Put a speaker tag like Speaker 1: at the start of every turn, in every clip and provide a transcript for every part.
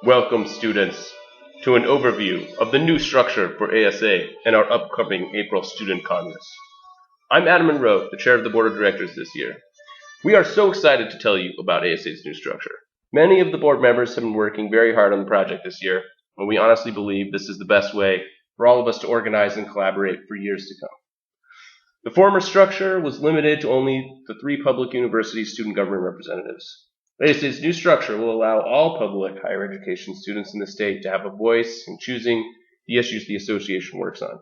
Speaker 1: Welcome, students, to an overview of the new structure for ASA and our upcoming April Student Congress. I'm Adam Monroe, the chair of the Board of Directors this year. We are so excited to tell you about ASA's new structure. Many of the board members have been working very hard on the project this year, and we honestly believe this is the best way for all of us to organize and collaborate for years to come. The former structure was limited to only the 3 public university student government representatives. ASA's new structure will allow all public higher education students in the state to have a voice in choosing the issues the association works on.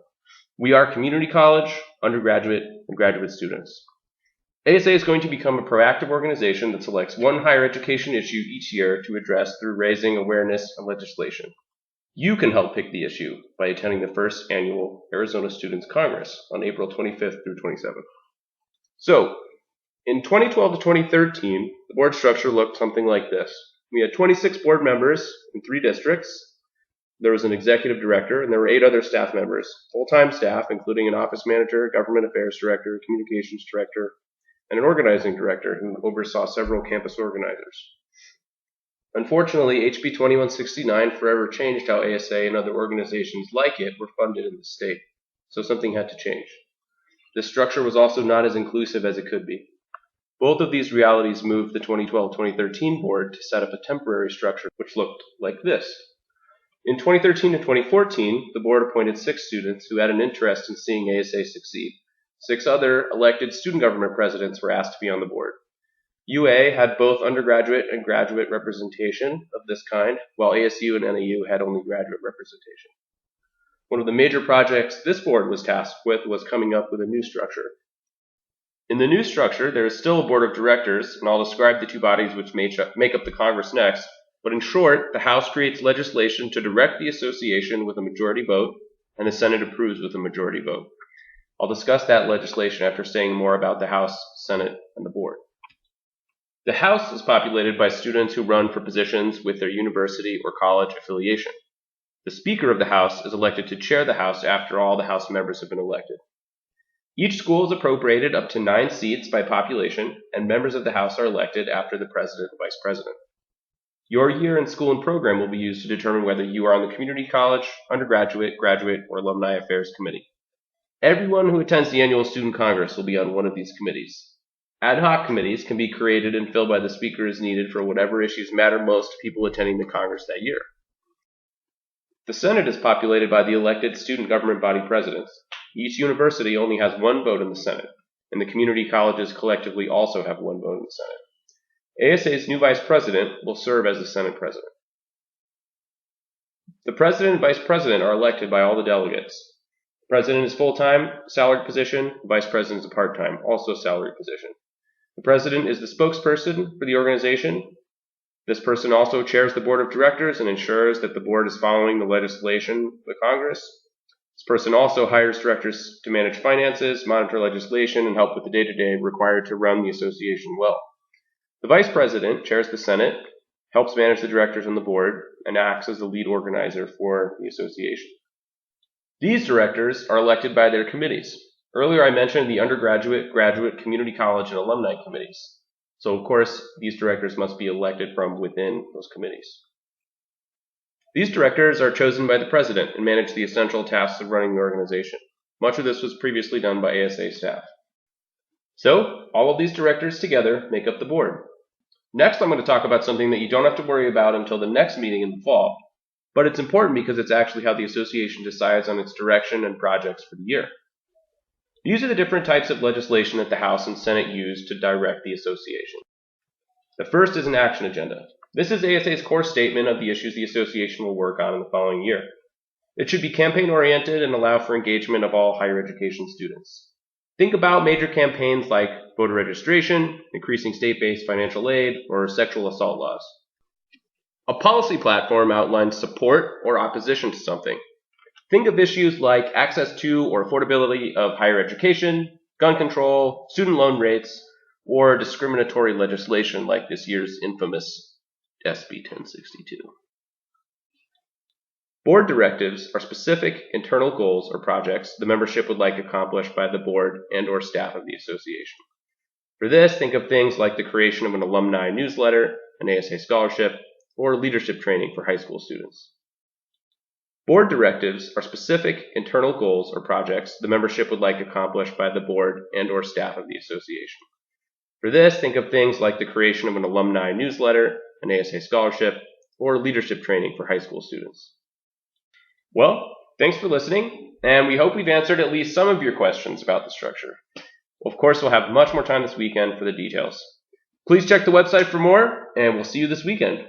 Speaker 1: We are community college, undergraduate, and graduate students. ASA is going to become a proactive organization that selects one higher education issue each year to address through raising awareness and legislation. You can help pick the issue by attending the first annual Arizona Students Congress on April 25th through 27th. So, in 2012 to 2013, the board structure looked something like this. We had 26 board members in 3 districts. There was an executive director, and there were 8 other staff members, full-time staff, including an office manager, government affairs director, communications director, and an organizing director who oversaw several campus organizers. Unfortunately, HB 2169 forever changed how ASA and other organizations like it were funded in the state, so something had to change. This structure was also not as inclusive as it could be. Both of these realities moved the 2012-2013 board to set up a temporary structure which looked like this. In 2013 to 2014, the board appointed 6 students who had an interest in seeing ASA succeed. 6 other elected student government presidents were asked to be on the board. UA had both undergraduate and graduate representation of this kind, while ASU and NAU had only graduate representation. One of the major projects this board was tasked with was coming up with a new structure. In the new structure, there is still a board of directors, and I'll describe the 2 bodies which make up the Congress next, but in short, the House creates legislation to direct the association with a majority vote, and the Senate approves with a majority vote. I'll discuss that legislation after saying more about the House, Senate, and the board. The House is populated by students who run for positions with their university or college affiliation. The Speaker of the House is elected to chair the House after all the House members have been elected. Each school is appropriated up to 9 seats by population, and members of the House are elected after the president and vice president. Your year in school and program will be used to determine whether you are on the community college, undergraduate, graduate, or alumni affairs committee. Everyone who attends the annual student congress will be on one of these committees. Ad hoc committees can be created and filled by the speaker as needed for whatever issues matter most to people attending the congress that year. The Senate is populated by the elected student government body presidents. Each university only has 1 vote in the Senate, and the community colleges collectively also have 1 vote in the Senate. ASA's new vice president will serve as the Senate president. The president and vice president are elected by all the delegates. The president is full-time, salaried position. The vice president is a part-time, also salaried position. The president is the spokesperson for the organization. This person also chairs the board of directors and ensures that the board is following the legislation of the Congress. This person also hires directors to manage finances, monitor legislation, and help with the day-to-day required to run the association well. The vice president chairs the Senate, helps manage the directors on the board, and acts as the lead organizer for the association. These directors are elected by their committees. Earlier I mentioned the undergraduate, graduate, community college, and alumni committees. So, of course, these directors must be elected from within those committees. These directors are chosen by the president and manage the essential tasks of running the organization. Much of this was previously done by ASA staff. So, all of these directors together make up the board. Next, I'm going to talk about something that you don't have to worry about until the next meeting in the fall, but it's important because it's actually how the association decides on its direction and projects for the year. These are the different types of legislation that the House and Senate use to direct the association. The first is an action agenda. This is ASA's core statement of the issues the association will work on in the following year. It should be campaign-oriented and allow for engagement of all higher education students. Think about major campaigns like voter registration, increasing state-based financial aid, or sexual assault laws. A policy platform outlines support or opposition to something. Think of issues like access to or affordability of higher education, gun control, student loan rates, or discriminatory legislation like this year's infamous SB 1062. Board directives are specific internal goals or projects the membership would like accomplished by the board and/or staff of the association. For this, think of things like the creation of an alumni newsletter, an ASA scholarship, or leadership training for high school students. Board directives are specific internal goals or projects the membership would like accomplished by the board and/or staff of the association. For this, think of things like the creation of an alumni newsletter, an ASA scholarship, or leadership training for high school students. Well, thanks for listening, and we hope we've answered at least some of your questions about the structure. Of course, we'll have much more time this weekend for the details. Please check the website for more, and we'll see you this weekend.